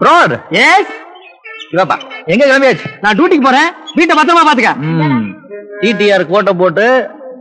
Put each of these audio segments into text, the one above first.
Broad S இவாப்பா எங்க கிளம்பியாச்சு? நான் டியூட்டிக்கு போறேன், வீட்டை பத்திரமா பாத்துக்க. டிடிஆர் கோட்டை போட்டு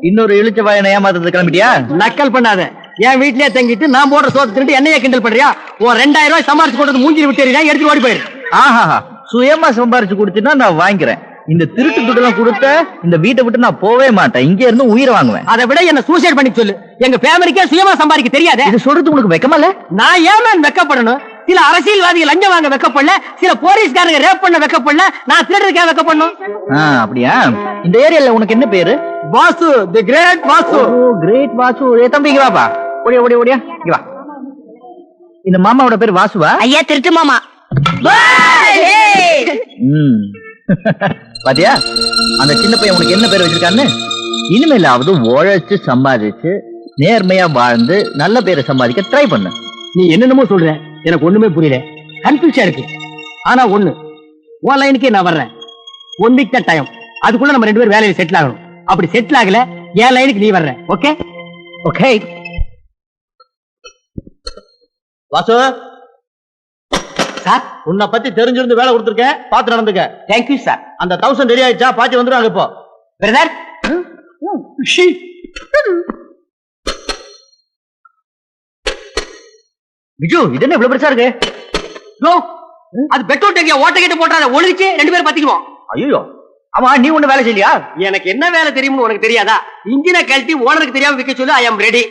இன்னொரு இழுச்ச வாயனை ஏமாத்துறது கிளம்பிட்டியா? நக்கல் பண்ணாத. என் வீட்லயே தங்கிட்டு நான் போடுற சோத்து தின்னுட்டு என்னைய கிண்டல் பண்றியா? உன் 2000 ரூபாய் சம்பாரிச்சு போட்டது மூஞ்சில விட்டு எடுத்து ஓடி போயிரு. ஆஹா, சுயமா சம்பாரிச்சு கொடுத்தீங்கன்னா நான் வாங்கிக்கிறேன். இந்த திருட்டு துட்டெல்லாம் கொடுத்த இந்த வீட்டை விட்டு நான் போவே மாட்டேன். இங்க இருந்து உயிரை வாங்குவேன். அதை விட என்ன சூசைட் பண்ணி சொல்லு. எங்க ஃபேமிலிக்கே சுயமா சம்பாதிக்க தெரியாது. இது சொல்றது உங்களுக்கு வெக்கமா இல்ல? நான் ஏன் வெக்கப்படணும்? சில அரசியல்வாதிகள் லஞ்சம் வாங்க வெக்கப்படல, சில போலீஸ்காரங்க ரேப் பண்ண வெக்கப்படல, நான் திருடுறதுக்கே வெக்கப்படணும். அப்படியா? இந்த ஏரியால உனக்கு என்ன பேரு? வாசு, தி கிரேட் வாசு. கிரேட் வாசு. ஏ தம்பி இங்க வாப்பா. ஓடியா ஓடியா ஓடியா இங்க வா. இந்த மாமாவோட பேர் வாசுவா? ஐயா திருட்டு மாமா. பாத்தியா அந்த சின்ன பையன் உனக்கு என்ன பேர் வச்சிருக்கான்னு? இனிமேலாவது உழைச்சு சம்பாதிச்சு நேர்மையா வாழ்ந்து நல்ல பேரை சம்பாதிக்க ட்ரை பண்ணு. நீ என்னென்னமோ சொல்ற, எனக்கு ஒண்ணுமே புரியல. கன்ஃபியூஷா இருக்கு. ஆனா ஒண்ணு, உன் லைனுக்கே நான் வர்றேன். 1 வீக் தான் டைம். அதுக்குள்ள நம்ம 2 பேரும் வேலையில செட்டில் ஆகணும். அப்படி செட்டில் ஆகல என் லைனுக்கு நீ வர்ற. Okay okay. வாசு சார், உன்னை பத்தி தெரிஞ்சிருந்து வேலை கொடுத்துருக்கேன், பார்த்து நடந்துக்க. Thank you sir. அந்த 1000 ரெடி ஆயிடுச்சா? பாத்தி வந்துருவாங்க இப்போ. பிரதர் விஜு, இது என்ன இவ்வளவு பெருசா இருக்கு? அது பெட்ரோல் டேங்கிய ஓட்ட கேட்டு போட்டாத ஒளிச்சு 2 பேரும் பத்திக்குவோம். ஐயோ, ஆமா நீ ஒண்ணு வேலை செய்யலையா? எனக்கு என்ன வேலை தெரியும்னு உனக்கு தெரியாதா? இன்ஜினை கழட்டி ஓனருக்கு தெரியாம விற்க சொல்லு. ஐ அம் ரெடி.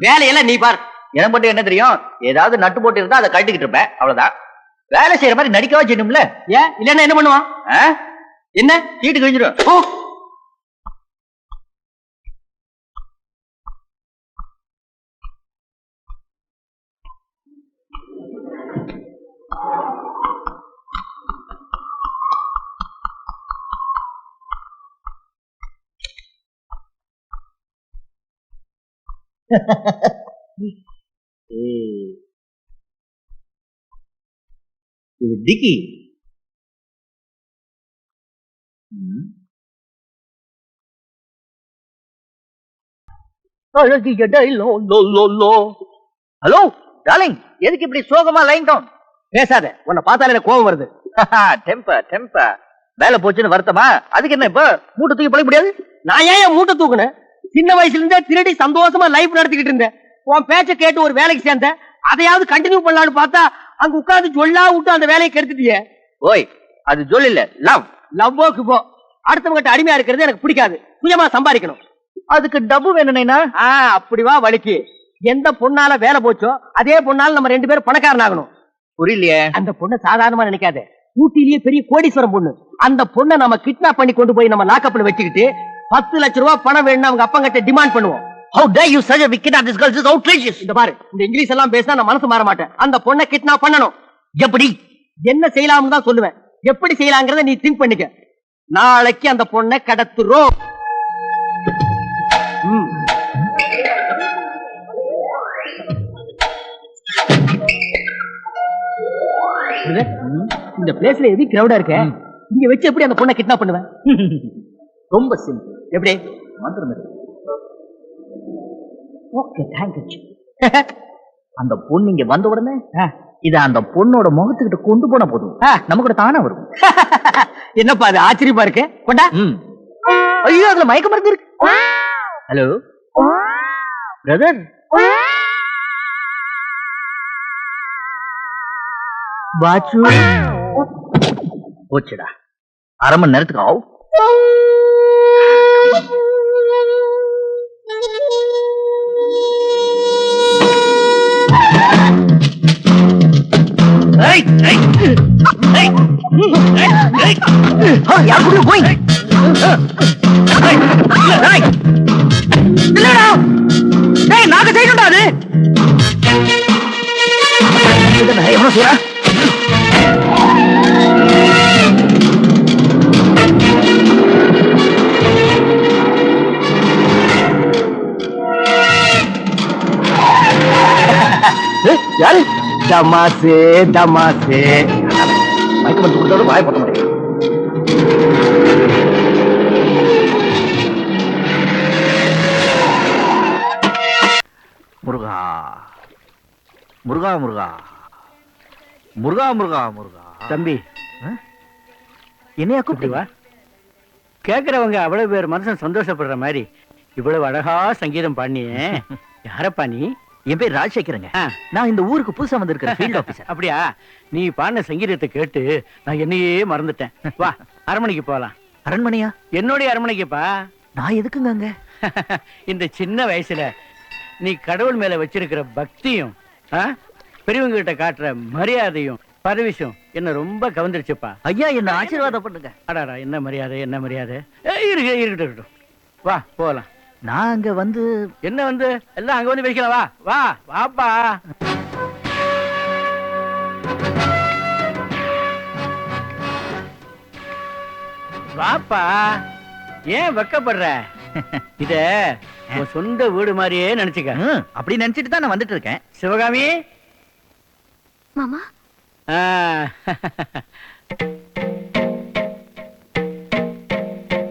வேலையெல்லாம் நீ பார். எனக்கு மட்டும் என்ன தெரியும்? ஏதாவது நட்டு போட்டு இருந்தா அதை கழட்டிக்கிட்டு இருப்பேன், அவ்வளவுதான். வேலை செய்யற மாதிரி நடிக்கவா செய்யணும்ல? ஏன் இல்லன்னா என்ன பண்ணுவான்? என்ன சீட்டு கிழிஞ்சிடும். இது டிக்கி. ஹலோ டார்லிங், எதுக்கு இப்படி சோகமா லைன் டவுன்? பேசாத, உன்னை பார்த்தாலே எனக்கு கோபம் வருது. Temper temper. வேலை போச்சுன்னு வருத்தமா? அதுக்கு என்ன இப்ப மூட்டை தூக்கி பழக முடியாது? நான் ஏன் மூட்டை தூக்குனேன்? சின்ன வயசுல இருந்தே திருடி சந்தோஷமா லைஃப் நடத்திக்கிட்டு இருந்தேன். உன் பேச்ச கேட்டு ஒரு வேலைக்கு சேர்ந்தேன். அதையாவது கண்டினியூ பண்ணலான்னு பார்த்தா அங்க உட்கார்ந்து சொல்லா விட்டு அந்த வேலையை கெடுத்துட்டியே. ஓய், அது ஜொல் இல்ல, லவ். லவ்வோக்கு போ. அடுத்தவங்கிட்ட அடிமையா இருக்கிறது எனக்கு பிடிக்காது. சுயமா சம்பாதிக்கணும். அதுக்கு டப்பு வேணும்னா அப்படிவா வலிக்கு. எந்த பொண்ணால வேலை போச்சோ அதே பொண்ணால நம்ம 2 பேரும் பணக்காரன் ஆகணும். புரியலையே? அந்த பொண்ணை சாதாரணமா நினைக்காத. ஊட்டிலேயே பெரிய கோடீஸ்வரம் பொண்ணு. அந்த பொண்ணை நம்ம கிட்னாப் பண்ணி கொண்டு போய் நம்ம லாக்கப்ல வச்சுக்கிட்டு 10 லட்சம் ரூபாய் பணம் வேணும்னு அவங்க அப்பங்கிட்ட டிமாண்ட் பண்ணுவோம். How dare you such a wicked and this girl is outrageous. இந்த பாரு, இந்த இங்கிலீஷ் எல்லாம் பேசினா நான் மனசு மாற மாட்டேன். அந்த பொண்ணை கிட்னாப் பண்ணணும். எப்படி என்ன செய்யலாம்னு தான் சொல்லுவேன். எப்படி செய்யலாங்கிறத நீ திங்க் பண்ணிக்க. நாளைக்கு அந்த பொண்ணை கடத்துறோம். இந்த பிளேஸ்ல எது கிரவுடா இருக்க? இங்க வச்சு எப்படி அந்த பொண்ணை கிட்னாப் பண்ணுவேன்? ரொம்ப சிம்பிள். எப்படி? மந்திரம் இருக்கு. Okay, thank you. அந்த பொண்ணு இங்க வந்த உடனே இத அந்த பொண்ணோட முகத்துக்கிட்ட கொண்டு போன போதும் நமக்கு கூட தானா வரும். என்னப்பா அது ஆச்சரியமா இருக்கு? கொண்டா. ஐயோ, அதுல மயக்க மருந்து இருக்கு. ஹலோ பிரதர், பாச்சு போச்சுடா. 1/2 மணி நேரத்துக்கு ஆகும். நாங்க செய்யணும்டா அது. யாரு? தமாசே தமாசே. மயக்க மருந்து கொடுத்தோட வாய் போட்ட முடியும். முருகா முருகா முருகா, முருகா முருகா முருகா. தம்பி என்னையா கூப்பிட்டு கூப்பிடுவா? வா. கேக்குறவங்க அவ்வளவு பேர் மனசன் சந்தோஷப்படுற மாதிரி இவ்வளவு அழகா சங்கீதம் பாடினியே. யாரப்பா நீ? என் பேர் ராஜசேகரங்க. ஆ, நான் இந்த ஊருக்கு புதுசா வந்திருக்கிறேன் ஃபீல்ட் ஆபீசர். அப்படியா? நீ பாடின சங்கீதத்தை கேட்டு நான் என்னையே மறந்துட்டேன். வா, அரண்மனைக்கு போலாம். அரண்மனையா? என்னுடைய அரண்மனைக்குப்பா. நான் எதுக்குங்க அங்க? இந்த சின்ன வயசுல நீ கடவுள் மேல வச்சிருக்கிற பக்தியும் பெரியவங்க கிட்ட காட்டுற மரியாதையும் பதவிஷம் என்ன ரொம்ப கவர்ந்துருச்சுப்பா. ஐயா என்ன ஆசீர்வாதம் பண்ணுங்க. அடாடா, என்ன மரியாதை என்ன மரியாதை. இருக்கட்டும், வா போலாம். நான் அங்க வந்து என்ன வந்து எல்லாம் அங்க வந்து வைக்கலாம். வா வா வாப்பா. வாப்பா, ஏன் வெக்கப்படுற? இத உன் சொந்த வீடு மாதிரியே நினைச்சுக்க. அப்படி நினைச்சிட்டு தான் நான் வந்துட்டு இருக்கேன். சிவகாமி மாமா, ஆ.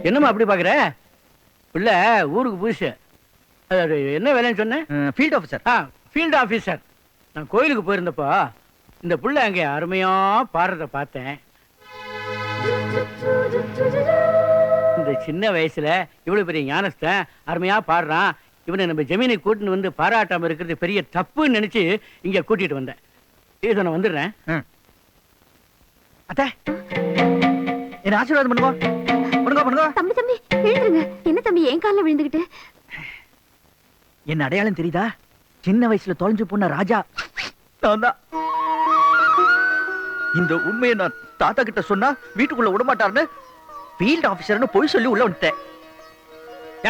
என்னம்மா அப்படி பாக்குற? இல்ல ஊருக்கு புதுசு. அது என்ன வேலைன்னு சொன்னேன்? Field officer. Field officer. நான் கோயிலுக்கு போயிருந்தப்போ இந்த புள்ள அங்க அருமையா பாடுறத பார்த்தேன். இந்த சின்ன வயசுல இவ்வளவு பெரிய ஞானஸ்தன் அருமையா பாடுறான். இவனை நம்ம ஜமீனை கூட்டின்னு வந்து பாராட்டாம இருக்கிறது பெரிய தப்புன்னு நினைச்சு இங்க கூட்டிட்டு வந்தேன். இதை நான் வந்துடுறேன். அத்தை என்ன ஆசீர்வாதம் பண்ணுங்க. பண்ணுங்க பண்ணுங்க. தம்பி தம்பி எழுந்துருங்க. என்ன தம்பி என் காலில் விழுந்துகிட்டு? என்ன அடையாளம் தெரியுதா? சின்ன வயசுல தொலைஞ்சு போன ராஜா நான் தான். இந்த உண்மையை நான் தாத்தா கிட்ட சொன்னா வீட்டுக்குள்ள விட மாட்டாருன்னு ஃபீல்ட் ஆபீசர்னு போய் சொல்லி உள்ள வந்துட்டேன்.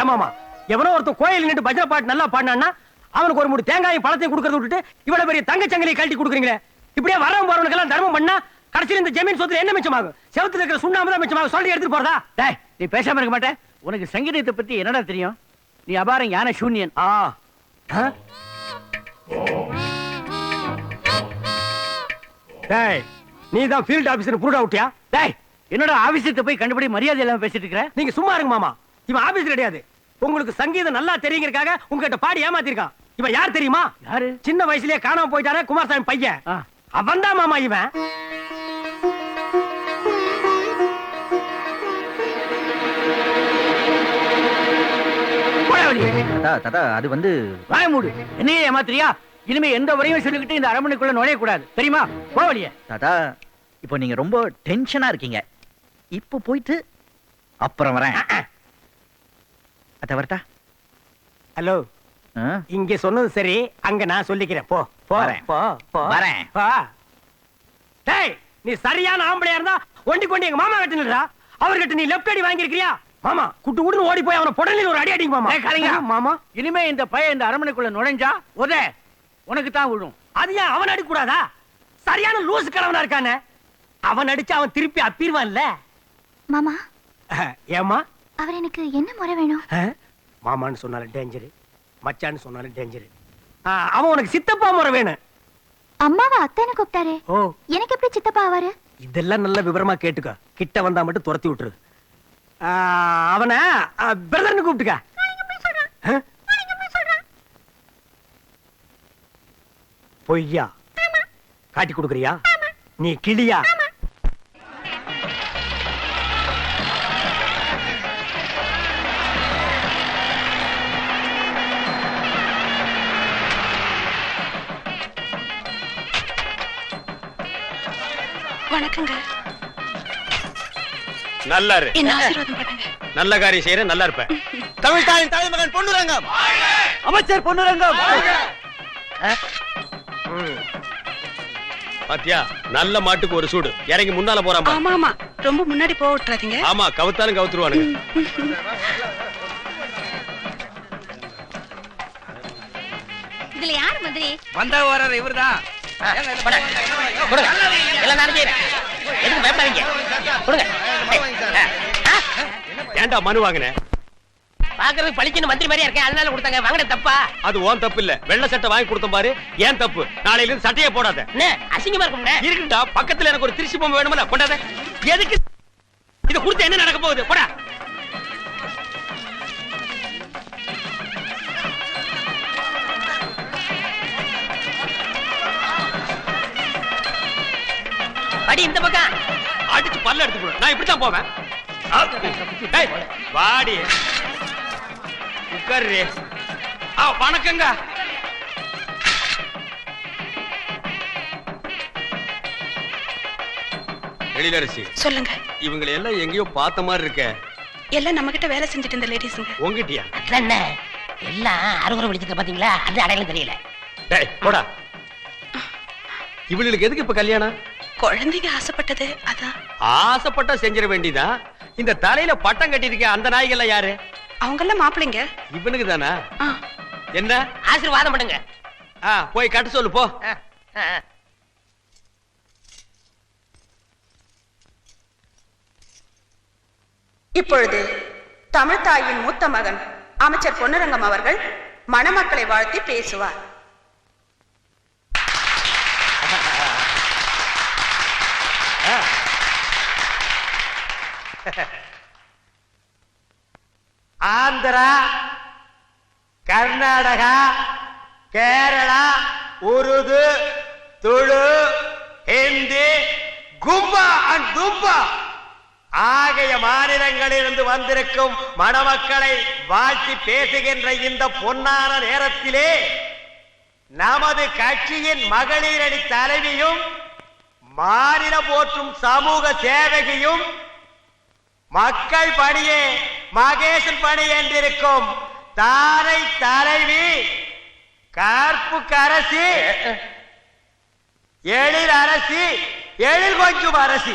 ஏமாமா, எவனோ ஒருத்தன் கோயில் நின்று பஜனை பாட்டு நல்லா பாடினான்னா அவனுக்கு ஒரு மூணு தேங்காயும் பழத்தையும் கொடுக்கறத விட்டுட்டு இவ்வளவு பெரிய தங்கச்சங்கிலியை கழட்டி கொடுக்குறீங்களே. இப்படியே வரவன் போறவனுக்கெல்லாம் தர்மம் பண்ணா கடைசியில் இந்த ஜமீன் சொத்துல என்ன மிச்சமாகும்? செவத்துல இருக்கிற சுண்ணாம்பு தான் மிச்சமாகும். சொல்லி எடுத்துட்டு போறதா? டேய், நீ பேசாம இருக்க மாட்டே? உனக்கு சங்கீதத்தை பத்தி என்னடா தெரியும்? நீ அபாரம் ஞான சூன்யன். டேய், நீ தான் ஃபீல்ட் ஆபீசர் ப்ரூவ் அவுட்டியா? டேய், என்னடா ஆபீசத்தை போய் கண்டுபிடி மரியாதை இல்லாம பேசிட்டு இருக்கற? நீங்க சும்மா இருங்க மாமா. இவன் ஆபீஸ் கிடையாது. உங்களுக்கு சங்கீதம் நல்லா தெரியுங்கிறதுக்காக உங்ககிட்ட பாடி ஏமாத்திருக்கான். இவன் யார் தெரியுமா? யாரு? சின்ன வயசுலயே காணாம போயிட்டானே குமாரசாமி பையன். அவன் தான் மாமா இவன். அது வந்து வாய மூடு. என்னையே ஏமாத்திரியா? இனிமே எந்த வரையும் சொல்லிக்கிட்டு இந்த அரண்மனைக்குள்ள நுழைய கூடாது, தெரியுமா? போவலியே. தாத்தா, இப்போ நீங்க ரொம்ப டென்ஷனா இருக்கீங்க. இப்போ போயிட்டு அப்புறம் வரேன். அத வரட்டா? ஹலோ, இங்க சொன்னது சரி, அங்க நான் சொல்லிக்கிறேன். போ போ போ போ. வரேன். போ. டேய், நீ சரியான ஆம்பளையா இருந்தா ஒண்டி கொண்டு எங்க மாமா கிட்ட நில்றா. அவர்கிட்ட நீ லெஃப்ட் அடி வாங்கிருக்கியா? மாமா குட்டு குடுன்னு ஓடி போய் அவனை புடலில் ஒரு அடி அடிங்க மாமா. கலைங்க மாமா. இனிமே இந்த பையன் இந்த அரண்மனைக்குள்ள நுழைஞ்சா உதே உனக்கு தான் விழும். அது ஏன் அவன் அடிக்க கூடாதா? சரியான லூசு கிழவனா இருக்கானே. அவன் அடிச்சு அவன் திருப்பி அப்பிடுவான்ல. மாமா, ஏமா அவர் எனக்கு என்ன முறை வேணும்? மாமான்னு சொன்னாலும் டேஞ்சரு, மச்சான்னு சொன்னாலும் டேஞ்சரு. அவன் உனக்கு சித்தப்பா முறை வேணும். அம்மாவை அத்தைன்னு கூப்பிட்டாரு. ஓ, எனக்கு எப்படி சித்தப்பா ஆவாரு? இதெல்லாம் நல்ல விவரமா கேட்டுக்க. கிட்ட வந்தா மட்டும் துரத்தி விட்டுரு. அவனை பிரதர்னு கூப்பிட்டுக்க. பொய்யா காட்டி கொடுக்குறியா? நீ கிளியா? வணக்கங்க. நல்லா இரு. என்ன ஆசீர்வாதம் பண்ணுங்க. நல்ல காரியம் செய்யற, நல்லா இருப்ப. தமிழ் தாயின் தாய் மகன் பொன்னுரங்கம், அமைச்சர் பொன்னுரங்கம். பாத்தியா, நல்ல மாட்டுக்கு ஒரு சூடு. இறங்கி முன்னால போறான். ஆமா ஆமா, ரொம்ப முன்னாடி போக விட்டுறாதீங்க. ஆமா, கவுத்தாலும் கவுத்துருவானுங்க. இதுல யார் மந்திரி? வந்த வர்ற இவர்தான். ஏன்டா மனு வாங்கின? பாக்குறது பளிச்சுன்னு மந்திரி மாதிரியா இருக்கேன், அதனால கொடுத்தாங்க. வாங்கின தப்பா? அது ஓன் தப்பு இல்ல. வெள்ளை சட்டை வாங்கி கொடுத்த பாரு, ஏன் தப்பு. நாளையில இருந்து சட்டையே போடாத. அசிங்கமா இருக்கும். இருக்குடா, பக்கத்துல எனக்கு ஒரு திருச்சி பொம்மை வேணும்ல, கொண்டாத. எதுக்கு இத கொடுத்து என்ன நடக்க போகுது? போடா. படி இந்த பக்கம். அடிச்சு பல்ல எடுத்து போடு. நான் இப்படித்தான் போவேன். டேய், வாடி உட்காரு. வணக்கங்க. எழிலரசி, சொல்லுங்க. இவங்களை எல்லாம் எங்கேயோ பார்த்த மாதிரி இருக்க. எல்லாம் நம்ம கிட்ட வேலை செஞ்சுட்டு இருந்த லேடிஸுங்க. உங்ககிட்டயா? அதான் என்ன எல்லாம் அறுகுறை விழிச்சிட்டு பாத்தீங்களா? அந்த அடையாளம் தெரியல. டேய் போடா. இவளுக்கு எதுக்கு இப்ப கல்யாணம்? குழந்தைங்க ஆசைப்பட்டது அதான். ஆசைப்பட்டா செஞ்சிட வேண்டியதா? இந்த தலையில பட்டம் கட்டிருக்க அந்த நாய்கள் யாரு? அவங்கெல்லாம் மாப்பிள்ளைங்க. இவனுக்கு தானா? ஆ. என்ன ஆசீர்வாதம் பண்ணுங்க. போய் கட்ட சொல்லு போ. இப்பொழுது தமிழ் தாயின் மூத்த மகன் அமைச்சர் பொன்னுரங்கம் அவர்கள் மணமக்களை வாழ்த்தி பேசுவார். ஆந்திரா, கர்நாடகா, கேரளா, உருது, துளு, ஹிந்தி, கும்பா அண்ட் தும்பா ஆகிய மாநிலங்களிலிருந்து வந்திருக்கும் மணமக்களை வாழ்த்தி பேசுகின்ற இந்த பொன்னான நேரத்திலே நமது கட்சியின் மகளிரணி தலைவியும் மாநில போற்றும் சமூக சேவகியும் மக்கள் பணியே மகேசன் பணி என்றிருக்கும் தாரை தலைவி கற்புக்கு அரசி, எழில் அரசி, எழில் கொஞ்சம் அரசி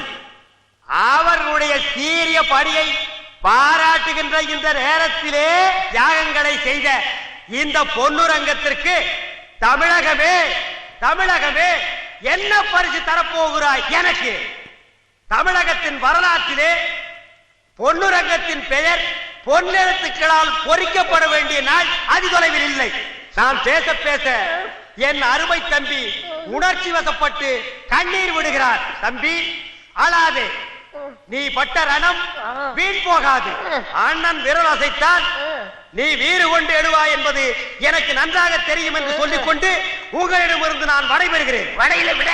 அவர்களுடைய சீரிய பணியை பாராட்டுகின்ற இந்த நேரத்திலே தியாகங்களை செய்த இந்த பொன்னுரங்கத்திற்கு தமிழகமே தமிழகமே என்ன பரிசு தரப்போகிறாய்? எனக்கு தமிழகத்தின் வரலாற்றிலே பொன்னுரங்கத்தின் பெயர் பொன்னெழுத்துக்களால் பொறிக்கப்பட வேண்டிய நாள் அதிதொலைவில் இல்லை. நான் பேச பேச என் அருமை தம்பி உணர்ச்சி வசப்பட்டு கண்ணீர் விடுகிறார். தம்பி அழாதே, நீ பட்ட ரணம் வீண் போகாது. அண்ணன் விரல் அசைத்தால் நீ வீறு கொண்டு எழுவாய் என்பது எனக்கு நன்றாக தெரியும் என்று சொல்லிக்கொண்டு உங்களிடமிருந்து நான் விடைபெறுகிறேன். வடையில விட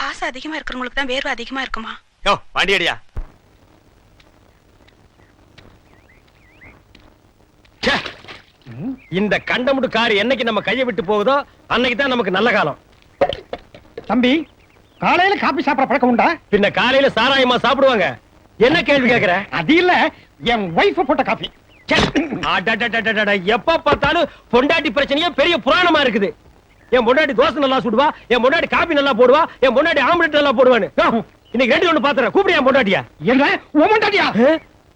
ஆசை அதிகமா இருக்கிறவங்களுக்கு தான் வேர்வை அதிகமா இருக்குமா? யோ பாண்டியடியா, இந்த கண்டமுடு கார் என்னைக்கு நம்ம கையை விட்டு போகுதோ அன்னைக்கு தான் நமக்கு நல்ல காலம். தம்பி, காலையில காபி சாப்பிட பழக்கம் உண்டா? பின்ன காலையில சாராயமா சாப்பிடுவாங்க. என்ன கேள்வி கேக்குற? அது இல்ல, என் வைஃப் போட்ட காபி. எப்ப பார்த்தாலும் பொண்டாட்டி பிரச்சனையே பெரிய புராணமா இருக்குது. என் பொண்டாட்டி தோசை நல்லா சுடுவா, என் பொண்டாட்டி காபி நல்லா போடுவா, என் பொண்டாட்டி ஆம்லெட் நல்லா போடுவான்னு. இன்னைக்கு ரெண்டு ஒண்ணு பாத்துறேன். கூப்பிடு என் பொண்டாட்டியா. என்ன உன் பொண்டாட்டியா?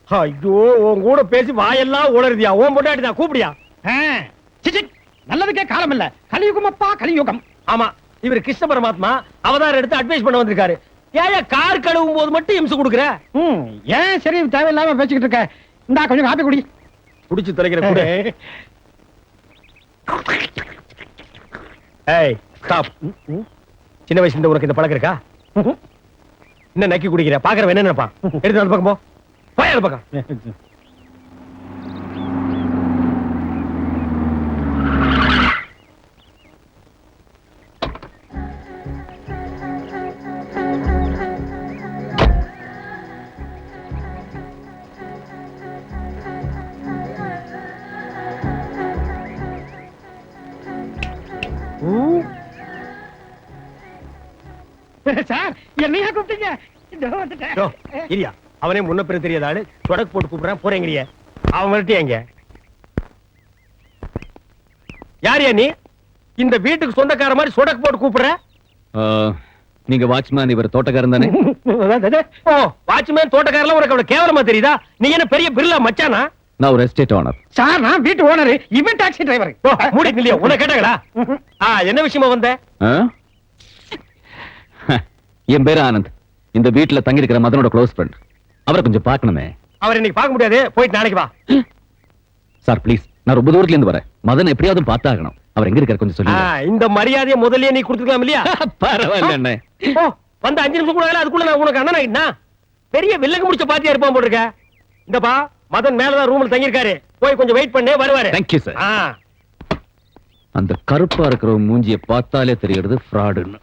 ஐயோ, உன் கூட பேசி வாயெல்லாம் உளருதியா. உன் பொண்டாட்டி தான், கூப்பிடியா. நல்லதுக்கே காலம் இல்ல. கலியுகம் அப்பா, கலியுகம். ஆமா, இவர் கிருஷ்ண பரமாத்மா அவதாரம் எடுத்து அட்வைஸ் பண்ண வந்திருக்காரு. ஏன் கார் கழுவும் போது மட்டும் இம்சு கொடுக்குற? ஏன் சரி தேவையில்லாம பேசிக்கிட்டு இருக்க. இந்தா கொஞ்சம் காப்பி குடி. குடிச்சு தொலைக்கிற கூட. ஏய் ஸ்டாப். சின்ன வயசுல இருந்து உனக்கு இந்த பழக்கம் இருக்கா? என்ன நக்கி குடிக்கிற? பாக்குறவன் என்ன நினைப்பான்? எடுத்து அந்த பக்கம் போ. போய் அந்த பக்கம். சார், என்னையா கூப்பிட்டீங்க? இரியா, அவனே முன்ன பிற தெரியாத ஆளு. தொடக்கு போட்டு கூப்பிடுறான். போறேங்கிறிய அவன் வரட்டியாங்க. யாரியா நீ? இந்த வீட்டுக்கு சொந்தக்கார மாதிரி சொடக்கு போட்டு கூப்பிடுற? நீங்க வாட்ச்மேன், இவர் தோட்டக்காரன் தானே? ஓ, வாட்ச்மேன் தோட்டக்காரலாம் உனக்கு அவ்வளவு கேவலமா தெரியுதா? நீ என்ன பெரிய பிர்லா மச்சானா? நான் ஒரு எஸ்டேட் ஓனர். சார், நான் வீட்டு ஓனர், இவன் டாக்ஸி டிரைவர். மூடி இல்லையா? உன்னை கேட்டாங்களா? என்ன விஷயமா வந்த? என் பேரு ஆனந்த். இந்த வீட்டுல தங்கி இருக்கிற மதனோட க்ளோஸ் ஃப்ரெண்ட். அவரை கொஞ்சம் பார்க்கணுமே. அவர் இன்னைக்கு பார்க்க முடியாது. போயிட்டு நாளைக்கு வா. சார் ப்ளீஸ், நான் ரொம்ப தூரத்துல இருந்து வரேன். மதன் எப்படியாவது பார்த்தாகணும். அவர் எங்க இருக்காரு கொஞ்சம் சொல்லுங்க. இந்த மரியாதையை முதல்லயே நீ கொடுத்துக்கலாம் இல்லையா? பரவாயில்ல அண்ணே. ஓ, வந்து 5 நிமிஷம் கூட அதுக்குள்ள நான் உனக்கு அண்ணன் ஆயிட்டா? பெரிய வில்லங்க முடிச்ச பாத்தியா இருப்பான் போட்டிருக்க. இந்தப்பா, மதன் மேலதான் ரூம்ல தங்கியிருக்காரு. போய் கொஞ்சம் வெயிட் பண்ணே வருவாரு. Thank you sir. ஆ. அந்த கருப்பா இருக்கிற மூஞ்சிய பார்த்தாலே தெரியுது ஃப்ராடுன்னு.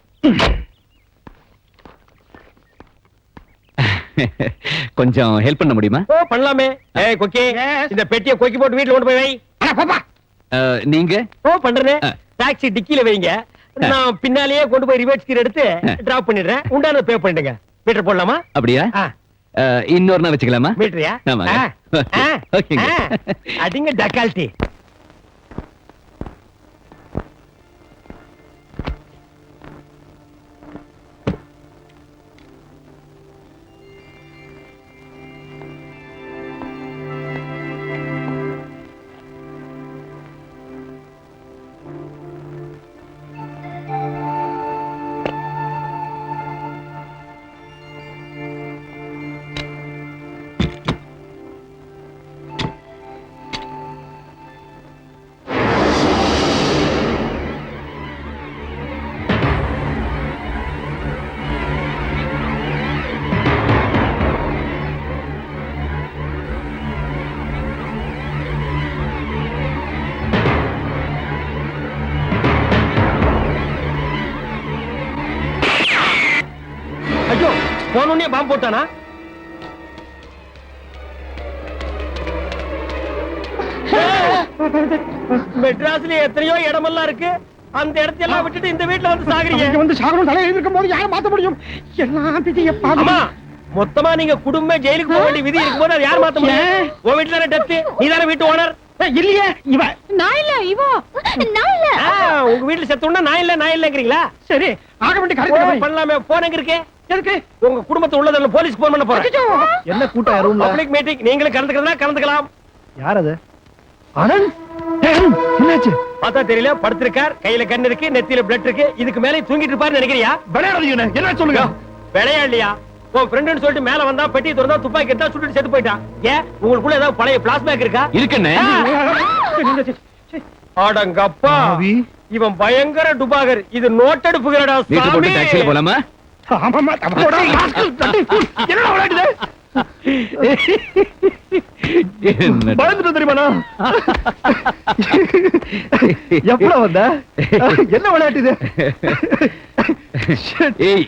கொஞ்சம் ஹெல்ப் பண்ண முடியுமா? ஓ பண்ணலாமே. ஏய் கொக்கி, இந்த பெட்டியை கொக்கி போட்டு வீட்டுல கொண்டு போய் வை. நீங்க? ஓ பண்றேன். ஆ. டாக்ஸி டிக்கில வைங்க. நான் பின்னாலேயே கொண்டு போய் ரிவர்ஸ் கீர் எடுத்து டிராப் பண்ணிடுறேன். உண்டான பே பண்ணிடுங்க. மீட்டர் போடலாமா? அப்படியா? ஆ. இன்னொரு நாள் வச்சுக்கலாமா? மீட்டரியா? ஆமாங்க. ஓகேங்க. அடிங்க டக்கால்ட்டி. ஐயோ, போனோடனே பாம்பு போட்டானா? மெட்ராஸ்ல எத்தனையோ இடமெல்லாம் இருக்கு. அந்த இடத்தையெல்லாம் விட்டுட்டு இந்த வீட்டுல வந்து சாகுறீங்க. வந்து சாகணும் தலையில இருக்கும் போது யாரை மாத்த முடியும்? எல்லாம் விதியை அம்மா, மொத்தமா நீங்க குடும்பம் ஜெயிலுக்கு போக வேண்டிய விதி இருக்கும்போது அது யார் மாத்த முடியும்? உன் வீட்டுல தானே டெத்து, நீ தானே வீட்டு ஓனர். இல்லையே இவ நான் இல்ல இவோ நான் இல்ல உங்க வீட்டுல செத்தோம்னா நான் இல்லங்கிறீங்களா? சரி ஆக வேண்டிய ஓ, காரியம் பண்ணலாமே. போன் எங்க இருக்கு? எதுக்கு? உங்க குடும்பத்தை உள்ளதுல போலீஸ் போன் பண்ண போறேன். என்ன கூட்டம் ரூம்ல? பப்ளிக் மீட்டிங், நீங்களும் கலந்துக்கிறதா கலந்துக்கலாம். யார் அது? ஆனந்த், என்னாச்சு? பார்த்தா தெரியல, படுத்திருக்கார், கையில கண்ணு இருக்கு, நெத்தியில பிளட் இருக்கு. இதுக்கு மேலே தூங்கிட்டு இருப்பாருன்னு நினைக்கிறியா? விளையாடுறீங்க என்ன சொல்லுங்க? விளையாடலையா? உன் ஃப்ரெண்ட்னு சொல்லிட்டு மேல வந்தா பெட்டி திறந்தா துப்பாக்கி எடுத்தா சுட்டுட்டு செத்து போயிட்டான். ஏன் உங்களுக்குள்ள ஏதாவது பழைய பிளாஸ்மேக் இருக்கா? இருக்குன்னு. அடங்கப்பா, இவன் பயங்கர டுபாகர். இது நோட்டெடுப்புகிறடா வீட்டு போட்டு டாக்ஸில போலாமா? ஆமாமா, தப்போடா. என்னடா விளையாடுது? பயந்துட்டு தெரியுமா? எவ்வளவு வந்த? என்ன விளையாட்டு இது? ஏய்